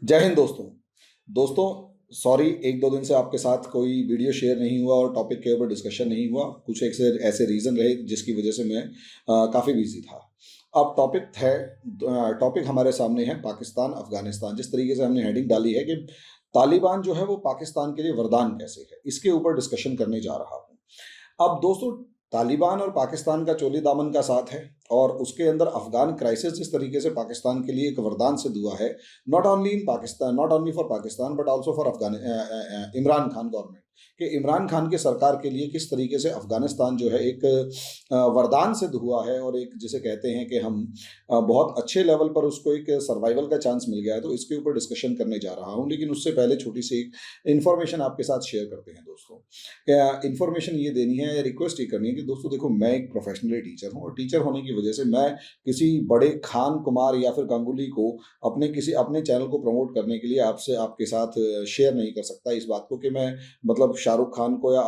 जय हिंद दोस्तों। दोस्तों, सॉरी, एक दो दिन से आपके साथ कोई वीडियो शेयर नहीं हुआ और टॉपिक के ऊपर डिस्कशन नहीं हुआ। कुछ एक से ऐसे रीज़न रहे जिसकी वजह से मैं काफ़ी बिजी था। अब टॉपिक हमारे सामने है पाकिस्तान अफगानिस्तान। जिस तरीके से हमने हेडिंग डाली है कि तालिबान जो है वो पाकिस्तान के लिए वरदान कैसे है, इसके ऊपर डिस्कशन करने जा रहा हूँ। अब दोस्तों, तालिबान और पाकिस्तान का चोली दामन का साथ है और उसके अंदर अफगान क्राइसिस जिस तरीके से पाकिस्तान के लिए एक वरदान सिद्ध हुआ है, not only for Pakistan but also for Imran Khan government, कि इमरान खान की सरकार के लिए किस तरीके से अफगानिस्तान जो है एक वरदान सिद्ध हुआ है और एक जिसे कहते हैं कि हम बहुत अच्छे लेवल पर उसको एक सर्वाइवल का चांस मिल गया है। तो इसके ऊपर डिस्कशन करने जा रहा हूँ, लेकिन उससे पहले छोटी सी इन्फॉर्मेशन आपके साथ शेयर करते हैं दोस्तों। इन्फॉर्मेशन ये देनी है या रिक्वेस्ट ये करनी है कि दोस्तों देखो, मैं एक प्रोफेशनली टीचर हूँ और टीचर होने की वजह से मैं किसी बड़े खान कुमार या फिर गांगुली को अपने चैनल को प्रमोट करने के लिए आपके साथ शेयर नहीं कर सकता इस बात को कि मैं मतलब शाहरुख खान को या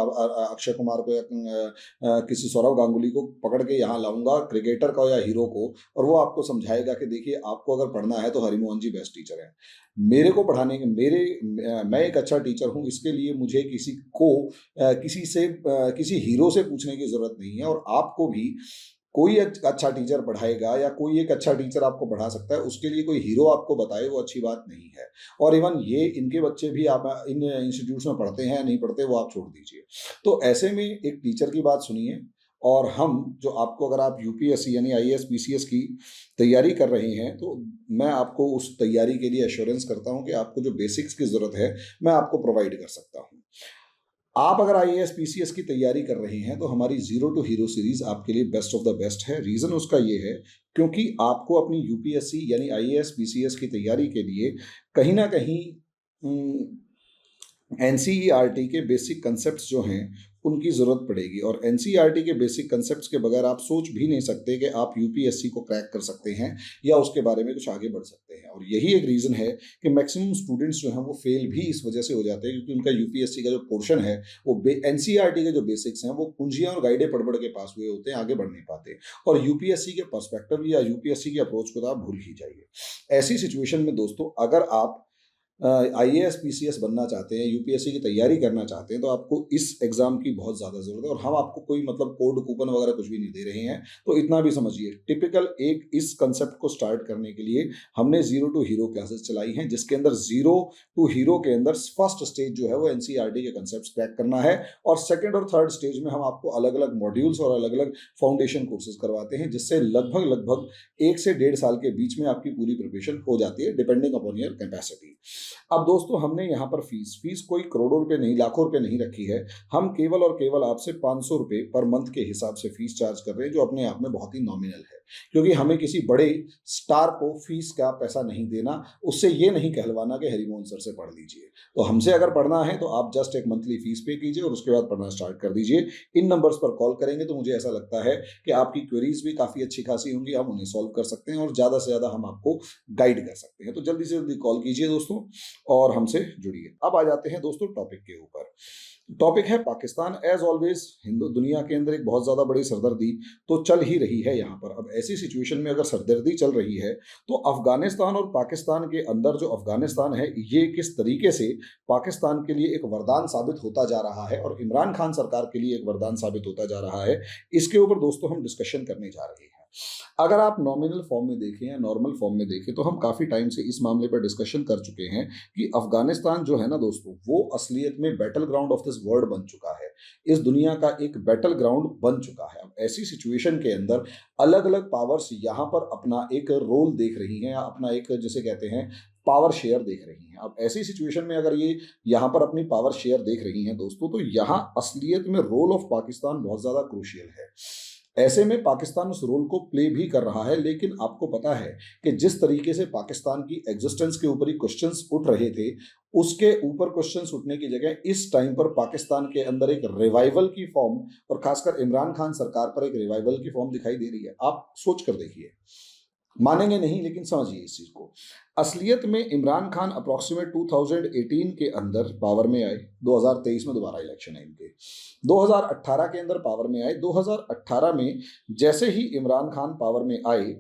अक्षय कुमार को या किसी सौरव गांगुली को पकड़ के यहाँ लाऊंगा, क्रिकेटर को या हीरो को, और वो आपको समझाएगा कि देखिए आपको अगर पढ़ना है तो हरिमोहन जी बेस्ट टीचर हैं। मेरे को पढ़ाने के मैं एक अच्छा टीचर हूँ, इसके लिए मुझे किसी हीरो से पूछने की जरूरत नहीं है। और आपको भी कोई अच्छा टीचर पढ़ाएगा या कोई एक अच्छा टीचर आपको पढ़ा सकता है, उसके लिए कोई हीरो आपको बताए वो अच्छी बात नहीं है। और इवन ये इनके बच्चे भी आप इन इंस्टीट्यूट्स में पढ़ते हैं नहीं पढ़ते वो आप छोड़ दीजिए। तो ऐसे में एक टीचर की बात सुनिए। और हम जो आपको, अगर आप यूपीएससी यानी आईएएस पीसीएस की तैयारी कर रहे हैं, तो मैं आपको उस तैयारी के लिए एश्योरेंस करता हूं कि आपको जो बेसिक्स की जरूरत है मैं आपको प्रोवाइड कर सकता हूं। आप अगर आईएएस पीसीएस की तैयारी कर रहे हैं तो हमारी जीरो टू हीरो सीरीज आपके लिए बेस्ट ऑफ द बेस्ट है। रीजन उसका ये है क्योंकि आपको अपनी यूपीएससी यानी आईएएस पीसीएस की तैयारी के लिए कहीं ना कहीं एनसीईआरटी के बेसिक कंसेप्ट्स जो हैं उनकी ज़रूरत पड़ेगी। और एनसीईआरटी के बेसिक कंसेप्ट्स के बगैर आप सोच भी नहीं सकते कि आप यूपीएससी को क्रैक कर सकते हैं या उसके बारे में कुछ आगे बढ़ सकते हैं। और यही एक रीज़न है कि मैक्सिमम स्टूडेंट्स जो हैं वो फेल भी इस वजह से हो जाते हैं क्योंकि उनका यूपीएससी का जो पोर्शन है वो एनसीईआरटी के जो बेसिक्स हैं वो कुंजियां और गाइडें पढ़ के पास हुए होते हैं, आगे बढ़ नहीं पाते। और यूपीएससी के पर्सपेक्टिव या यूपीएससी की अप्रोच को तो आप भूल ही जाइए। ऐसी सिचुएशन में दोस्तों, अगर आप आईएएस पीसीएस बनना चाहते हैं, यूपीएससी की तैयारी करना चाहते हैं, तो आपको इस एग्जाम की बहुत ज़्यादा ज़रूरत है। और हम आपको कोई मतलब कोड कूपन वगैरह कुछ भी नहीं दे रहे हैं, तो इतना भी समझिए। टिपिकल एक इस कंसेप्ट को स्टार्ट करने के लिए हमने जीरो टू हीरो क्लासेस चलाई हैं, जिसके अंदर जीरो टू हीरो के अंदर फर्स्ट स्टेज जो है वो एनसीईआरटी के कंसेप्ट क्रैक करना है। और सेकेंड और थर्ड स्टेज में हम आपको अलग अलग मॉड्यूल्स और अलग अलग फाउंडेशन कोर्सेज करवाते हैं, जिससे लगभग लगभग 1 से 1.5 साल के बीच में आपकी पूरी प्रिपरेशन हो जाती है, डिपेंडिंग अपॉन योर कैपेसिटी। अब दोस्तों, हमने यहाँ पर फीस कोई करोड़ों रुपए नहीं, लाखों रुपए नहीं रखी है। हम केवल और केवल आपसे 500 रुपए पर मंथ के हिसाब से फीस चार्ज कर रहे हैं, जो अपने आप में बहुत ही नॉमिनल है। क्योंकि हमें किसी बड़े स्टार को फीस का पैसा नहीं देना, उससे ये नहीं कहलवाना कि हरिमोहन सर से पढ़ लीजिए। तो हमसे अगर पढ़ना है तो आप जस्ट एक मंथली फीस पे कीजिए और उसके बाद पढ़ना स्टार्ट कर दीजिए। इन नंबर्स पर कॉल करेंगे तो मुझे ऐसा लगता है कि आपकी क्वेरीज भी काफ़ी अच्छी खासी होंगी, हम उन्हें सॉल्व कर सकते हैं और ज़्यादा से ज़्यादा हम आपको गाइड कर सकते हैं। तो जल्दी से जल्दी कॉल कीजिए दोस्तों और हमसे जुड़िए। अब आ जाते हैं दोस्तों टॉपिक के ऊपर। टॉपिक है पाकिस्तान। एज ऑलवेज हिंदू दुनिया के अंदर एक बहुत ज्यादा बड़ी सरदर्दी तो चल ही रही है यहाँ पर। अब ऐसी सिचुएशन में अगर सरदर्दी चल रही है तो अफगानिस्तान और पाकिस्तान के अंदर जो अफगानिस्तान है ये किस तरीके से पाकिस्तान के लिए एक वरदान साबित होता जा रहा है और इमरान खान सरकार के लिए एक वरदान साबित होता जा रहा है, इसके ऊपर दोस्तों हम डिस्कशन करने जा रहे हैं। अगर आप नॉमिनल फॉर्म में देखें या नॉर्मल फॉर्म में देखें तो हम काफी टाइम से इस मामले पर डिस्कशन कर चुके हैं कि अफगानिस्तान जो है ना दोस्तों, वो असलियत में battle ground of this world बन चुका है। इस दुनिया का एक बैटल ग्राउंड बन चुका है। अब ऐसी सिचुएशन के अंदर अलग अलग पावर्स यहाँ पर अपना एक रोल देख रही हैं या अपना एक जिसे कहते हैं पावर शेयर देख रही हैं। अब ऐसी सिचुएशन में अगर ये यहाँ पर अपनी पावर शेयर देख रही हैं दोस्तों, तो यहाँ असलियत में रोल ऑफ पाकिस्तान बहुत ज्यादा क्रूशियल है। ऐसे में पाकिस्तान उस रोल को प्ले भी कर रहा है, लेकिन आपको पता है कि जिस तरीके से पाकिस्तान की एग्जिस्टेंस के ऊपर ही क्वेश्चंस उठ रहे थे, उसके ऊपर क्वेश्चंस उठने की जगह इस टाइम पर पाकिस्तान के अंदर एक रिवाइवल की फॉर्म और खासकर इमरान खान सरकार पर एक रिवाइवल की फॉर्म दिखाई दे रही है। आप सोच कर देखिए, मानेंगे नहीं लेकिन समझिए इस चीज को। असलियत में इमरान खान अप्रोक्सीमेट 2018 के अंदर पावर में आए। 2023 में दोबारा इलेक्शन है इनके। 2018 के अंदर पावर में आए। 2018 में जैसे ही इमरान खान पावर में आए,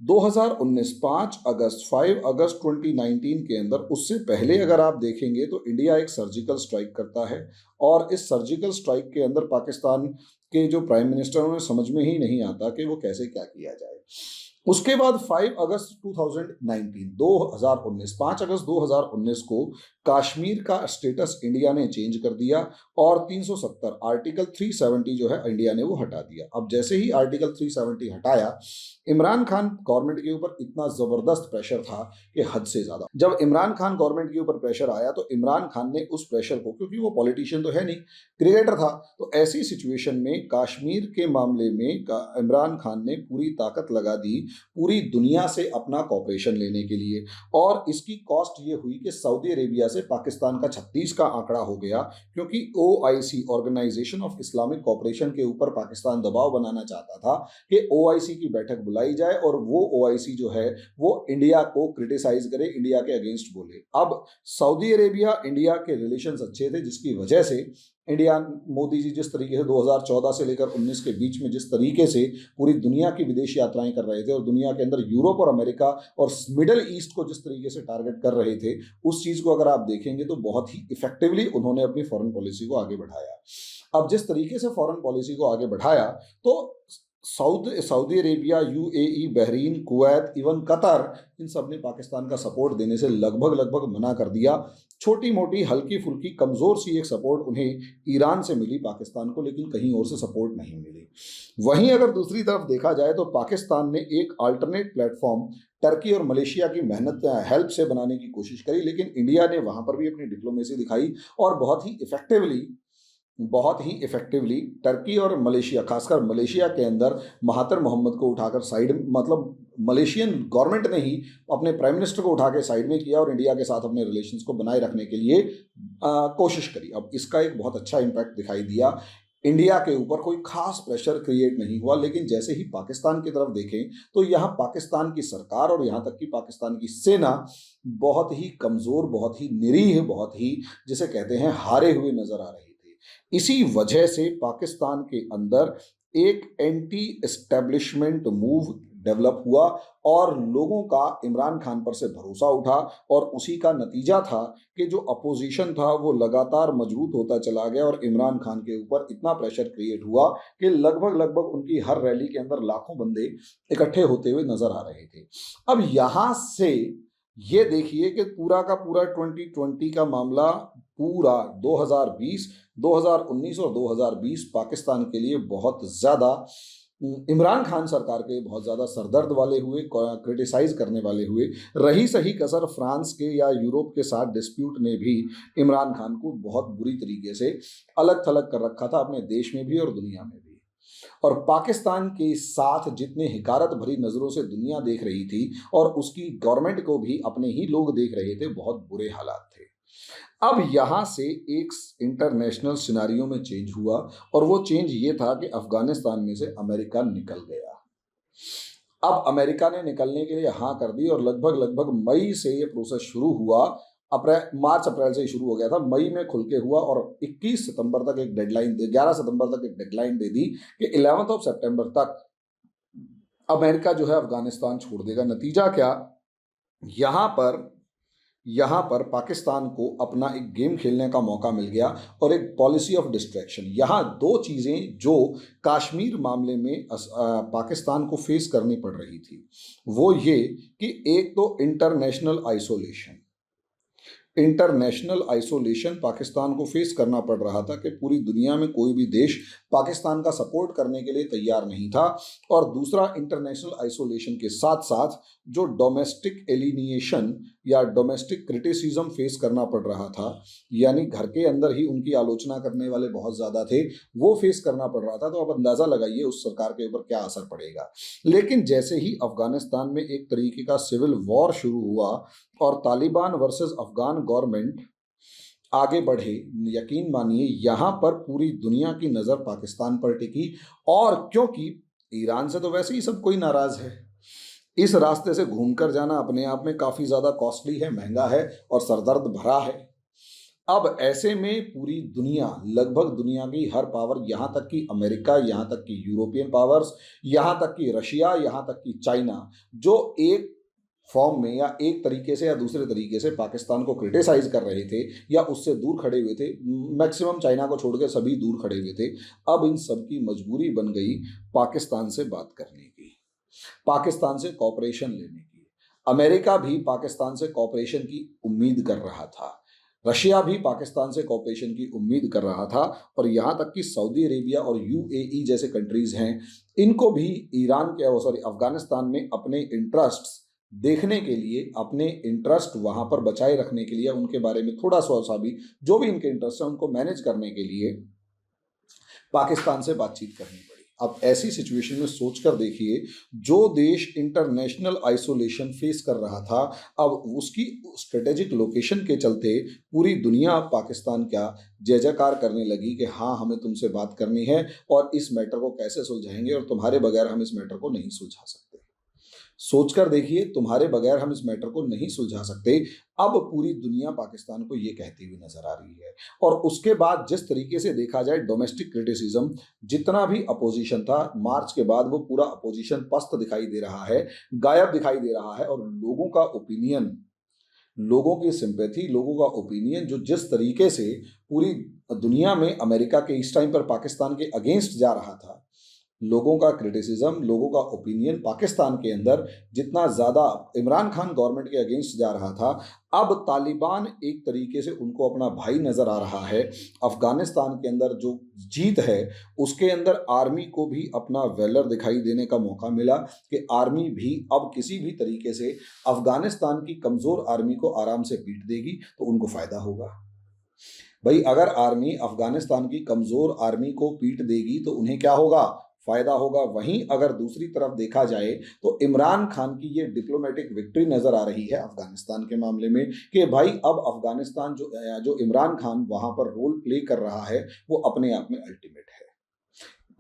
2019 5 अगस्त 2019 के अंदर, उससे पहले अगर आप देखेंगे तो इंडिया एक सर्जिकल स्ट्राइक करता है, और इस सर्जिकल स्ट्राइक के अंदर पाकिस्तान के जो प्राइम मिनिस्टर, उन्हें समझ में ही नहीं आता कि वो कैसे क्या किया जाए। उसके बाद 5 अगस्त 2019 5 अगस्त 2019 को कश्मीर का स्टेटस इंडिया ने चेंज कर दिया, और 370 आर्टिकल 370 जो है इंडिया ने वो हटा दिया। अब जैसे ही आर्टिकल 370 हटाया, इमरान खान गवर्नमेंट के ऊपर इतना जबरदस्त प्रेशर था कि हद से ज्यादा। जब इमरान खान गवर्नमेंट के ऊपर प्रेशर आया, तो इमरान खान ने उस प्रेशर को, क्योंकि वो पॉलिटिशियन तो है नहीं, क्रिकेटर था, तो ऐसी सिचुएशन में कश्मीर के मामले में इमरान खान ने पूरी ताकत लगा दी पूरी दुनिया से अपना कॉपरेशन लेने के लिए। और इसकी कॉस्ट ये हुई कि सऊदी अरेबिया से पाकिस्तान का 36 का आंकड़ा हो गया, क्योंकि OIC, organisation of Islamic cooperation के ऊपर पाकिस्तान दबाव बनाना चाहता था कि OIC की बैठक बुलाई जाए, और वो OIC जो है वो इंडिया को क्रिटिसाइज करे, इंडिया के अगेंस्ट बोले। अब सऊदी अरेबिया इंडिया के रिलेशंस अच्छे थे, जिसकी वजह से इंडिया, मोदी जी जिस तरीके से 2014 से लेकर 19 के बीच में जिस तरीके से पूरी दुनिया की विदेश यात्राएं कर रहे थे, और दुनिया के अंदर यूरोप और अमेरिका और मिडिल ईस्ट को जिस तरीके से टारगेट कर रहे थे, उस चीज को अगर आप देखेंगे तो बहुत ही इफेक्टिवली उन्होंने अपनी फॉरेन पॉलिसी को आगे बढ़ाया। अब जिस तरीके से फॉरेन पॉलिसी को आगे बढ़ाया, तो Saudi Arabia, UAE, Bahrain, Kuwait, even Qatar, इन सब ने पाकिस्तान का सपोर्ट देने से लगभग लगभग मना कर दिया। छोटी मोटी हल्की फुल्की कमजोर सी एक सपोर्ट उन्हें ईरान से मिली पाकिस्तान को, लेकिन कहीं और से सपोर्ट नहीं मिली। वहीं अगर दूसरी तरफ देखा जाए तो पाकिस्तान ने एक अल्टरनेट प्लेटफॉर्म टर्की और मलेशिया की मेहनत हेल्प से बनाने की कोशिश करी, लेकिन इंडिया ने वहां पर भी अपनी डिप्लोमेसी दिखाई, और बहुत ही इफेक्टिवली टर्की और मलेशिया, खासकर मलेशिया के अंदर महातिर मोहम्मद को उठाकर साइड, मतलब मलेशियन गवर्नमेंट ने ही अपने प्राइम मिनिस्टर को उठा के साइड में किया, और इंडिया के साथ अपने रिलेशंस को बनाए रखने के लिए कोशिश करी। अब इसका एक बहुत अच्छा इम्पैक्ट दिखाई दिया। इंडिया के ऊपर कोई खास प्रेशर क्रिएट नहीं हुआ, लेकिन जैसे ही पाकिस्तान की तरफ देखें तो यहाँ पाकिस्तान की सरकार और यहाँ तक कि पाकिस्तान की सेना बहुत ही कमजोर, बहुत ही निरीह, बहुत ही जिसे कहते हैं हारे हुए नजर आ रही थी। इसी वजह से पाकिस्तान के अंदर एक एंटी एस्टेब्लिशमेंट मूव डेवलप हुआ, और लोगों का इमरान खान पर से भरोसा उठा, और उसी का नतीजा था कि जो अपोजिशन था वो लगातार मजबूत होता चला गया, और इमरान खान के ऊपर इतना प्रेशर क्रिएट हुआ कि लगभग लगभग उनकी हर रैली के अंदर लाखों बंदे इकट्ठे होते हुए नजर आ रहे थे। अब यहां से ये देखिए कि पूरा का पूरा 2020 का मामला, पूरा 2020, 2019 और 2020 पाकिस्तान के लिए बहुत ज्यादा, इमरान खान सरकार के बहुत ज्यादा सरदर्द वाले हुए, क्रिटिसाइज करने वाले हुए। रही सही कसर फ्रांस के या यूरोप के साथ डिस्प्यूट ने भी इमरान खान को बहुत बुरी तरीके से अलग थलग कर रखा था, अपने देश में भी और दुनिया में भी। और पाकिस्तान के साथ जितने हिकारत भरी नजरों से दुनिया देख रही थी, और उसकी गवर्नमेंट को भी अपने ही लोग देख रहे थे, बहुत बुरे हालात थे। अब यहां से एक इंटरनेशनल सिनारियो में चेंज हुआ, और वो चेंज ये था कि अफगानिस्तान में से अमेरिका निकल गया। अब अमेरिका ने निकलने के लिए हाँ कर दी, और लगभग लगभग मई से ये प्रोसेस शुरू हुआ। मार्च अप्रैल से ही शुरू हो गया था, मई में खुल के हुआ, और 21 सितंबर तक एक डेडलाइन 11 सितंबर तक एक डेडलाइन दे दी कि 11 सितंबर तक अमेरिका जो है अफगानिस्तान छोड़ देगा। नतीजा क्या, यहाँ पर पाकिस्तान को अपना एक गेम खेलने का मौका मिल गया, और एक पॉलिसी ऑफ डिस्ट्रैक्शन। यहाँ दो चीज़ें जो कश्मीर मामले में पाकिस्तान को फेस करनी पड़ रही थी, वो ये कि एक तो इंटरनेशनल आइसोलेशन पाकिस्तान को फेस करना पड़ रहा था, कि पूरी दुनिया में कोई भी देश पाकिस्तान का सपोर्ट करने के लिए तैयार नहीं था। और दूसरा, इंटरनेशनल आइसोलेशन के साथ साथ जो डोमेस्टिक एलिनिएशन या डोमेस्टिक क्रिटिसिज्म फेस करना पड़ रहा था, यानी घर के अंदर ही उनकी आलोचना करने वाले बहुत ज़्यादा थे, वो फेस करना पड़ रहा था। तो अब अंदाज़ा लगाइए उस सरकार के ऊपर क्या असर पड़ेगा। लेकिन जैसे ही अफगानिस्तान में एक तरीके का सिविल वॉर शुरू हुआ, और तालिबान वर्सेस अफगान गवर्नमेंट आगे बढ़े, यकीन मानिए यहाँ पर पूरी दुनिया की नज़र पाकिस्तान पर टिकी। और क्योंकि ईरान से तो वैसे ही सब कोई नाराज़ है, इस रास्ते से घूमकर जाना अपने आप में काफ़ी ज़्यादा कॉस्टली है, महंगा है, और सरदर्द भरा है। अब ऐसे में पूरी दुनिया, लगभग दुनिया की हर पावर, यहाँ तक कि अमेरिका, यहाँ तक कि यूरोपियन पावर्स, यहाँ तक कि रशिया, यहाँ तक कि चाइना, जो एक फॉर्म में या एक तरीके से या दूसरे तरीके से पाकिस्तान को क्रिटिसाइज कर रहे थे या उससे दूर खड़े हुए थे, मैक्सिमम चाइना को छोड़ के सभी दूर खड़े हुए थे। अब इन सब की मजबूरी बन गई पाकिस्तान से बात करने की, पाकिस्तान से कॉपरेशन लेने की। अमेरिका भी पाकिस्तान से कॉपरेशन की उम्मीद कर रहा था, रशिया भी पाकिस्तान से कॉपरेशन की उम्मीद कर रहा था, और यहाँ तक कि सऊदी अरेबिया और यूएई जैसे कंट्रीज हैं, इनको भी ईरान के सॉरी अफगानिस्तान में अपने इंटरेस्ट्स देखने के लिए, अपने इंटरेस्ट वहां पर बचाए रखने के लिए, उनके बारे में थोड़ा सा भी जो भी इनके इंटरेस्ट है उनको मैनेज करने के लिए पाकिस्तान से बातचीत करनी पड़ी। अब ऐसी सिचुएशन में सोचकर देखिए, जो देश इंटरनेशनल आइसोलेशन फेस कर रहा था, अब उसकी स्ट्रेटेजिक लोकेशन के चलते पूरी दुनिया पाकिस्तान का जय जयकार करने लगी कि हाँ, हमें तुमसे बात करनी है और इस मैटर को कैसे सुलझाएंगे, और तुम्हारे बगैर हम इस मैटर को नहीं सुलझा सकते। सोचकर देखिए, तुम्हारे बगैर हम इस मैटर को नहीं सुलझा सकते। अब पूरी दुनिया पाकिस्तान को ये कहती हुई नजर आ रही है। और उसके बाद जिस तरीके से देखा जाए, डोमेस्टिक क्रिटिसिज्म, जितना भी अपोजिशन था, मार्च के बाद वो पूरा अपोजिशन पस्त दिखाई दे रहा है, गायब दिखाई दे रहा है, और लोगों का ओपिनियन, लोगों की सिंपैथी, लोगों का ओपिनियन जो जिस तरीके से पूरी दुनिया में अमेरिका के इस टाइम पर पाकिस्तान के अगेंस्ट जा रहा था, लोगों का क्रिटिसिज्म, लोगों का ओपिनियन पाकिस्तान के अंदर जितना ज़्यादा इमरान खान गवर्नमेंट के अगेंस्ट जा रहा था, अब तालिबान एक तरीके से उनको अपना भाई नज़र आ रहा है। अफगानिस्तान के अंदर जो जीत है, उसके अंदर आर्मी को भी अपना वेलर दिखाई देने का मौका मिला कि आर्मी भी अब किसी भी तरीके से अफगानिस्तान की कमज़ोर आर्मी को आराम से पीट देगी, तो उनको फ़ायदा होगा। भाई, अगर आर्मी अफगानिस्तान की कमज़ोर आर्मी को पीट देगी तो उन्हें क्या होगा? फायदा होगा। वहीं अगर दूसरी तरफ देखा जाए तो इमरान खान की ये डिप्लोमेटिक विक्ट्री नजर आ रही है अफगानिस्तान के मामले में कि भाई, अब अफगानिस्तान जो इमरान खान वहां पर रोल प्ले कर रहा है, वो अपने आप में अल्टीमेट है,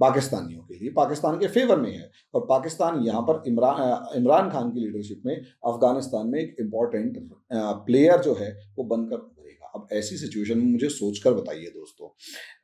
पाकिस्तानियों के लिए, पाकिस्तान के फेवर में है। और पाकिस्तान यहाँ पर इमरान खान की लीडरशिप में अफगानिस्तान में एक इम्पॉर्टेंट प्लेयर जो है वो बनकर उभरेगा। अब ऐसी सिचुएशन में मुझे सोचकर बताइए दोस्तों,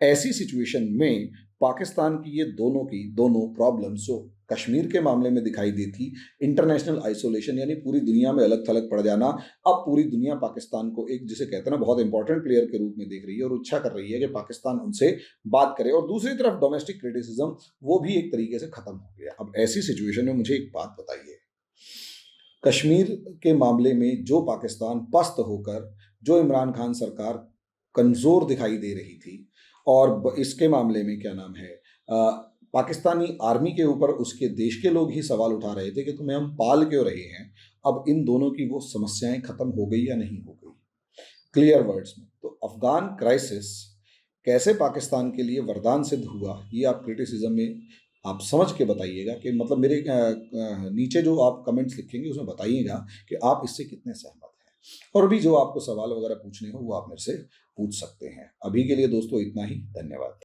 ऐसी सिचुएशन में पाकिस्तान की ये दोनों प्रॉब्लम्स जो कश्मीर के मामले में दिखाई दी थी, इंटरनेशनल आइसोलेशन यानी पूरी दुनिया में अलग थलग पड़ जाना, अब पूरी दुनिया पाकिस्तान को एक, जिसे कहते हैं ना, बहुत इंपॉर्टेंट प्लेयर के रूप में देख रही है और इच्छा कर रही है कि पाकिस्तान उनसे बात करे। और दूसरी तरफ डोमेस्टिक क्रिटिसिज्म, वो भी एक तरीके से खत्म हो गया। अब ऐसी सिचुएशन में मुझे एक बात बताइए, कश्मीर के मामले में जो पाकिस्तान पस्त होकर, जो इमरान खान सरकार कमजोर दिखाई दे रही थी, और इसके मामले में क्या नाम है, पाकिस्तानी आर्मी के ऊपर उसके देश के लोग ही सवाल उठा रहे थे कि तुम्हें हम पाल क्यों रहे हैं। अब इन दोनों की वो समस्याएं खत्म हो गई या नहीं हो गई? क्लियर वर्ड्स में, तो अफगान क्राइसिस कैसे पाकिस्तान के लिए वरदान सिद्ध हुआ, ये आप क्रिटिसिज्म में आप समझ के बताइएगा कि मतलब मेरे नीचे जो आप कमेंट्स लिखेंगे उसमें बताइएगा कि आप इससे कितने सहमत हैं। और भी जो आपको सवाल वगैरह पूछने हो वो आप मेरे से पूछ सकते हैं। अभी के लिए दोस्तों इतना ही, धन्यवाद।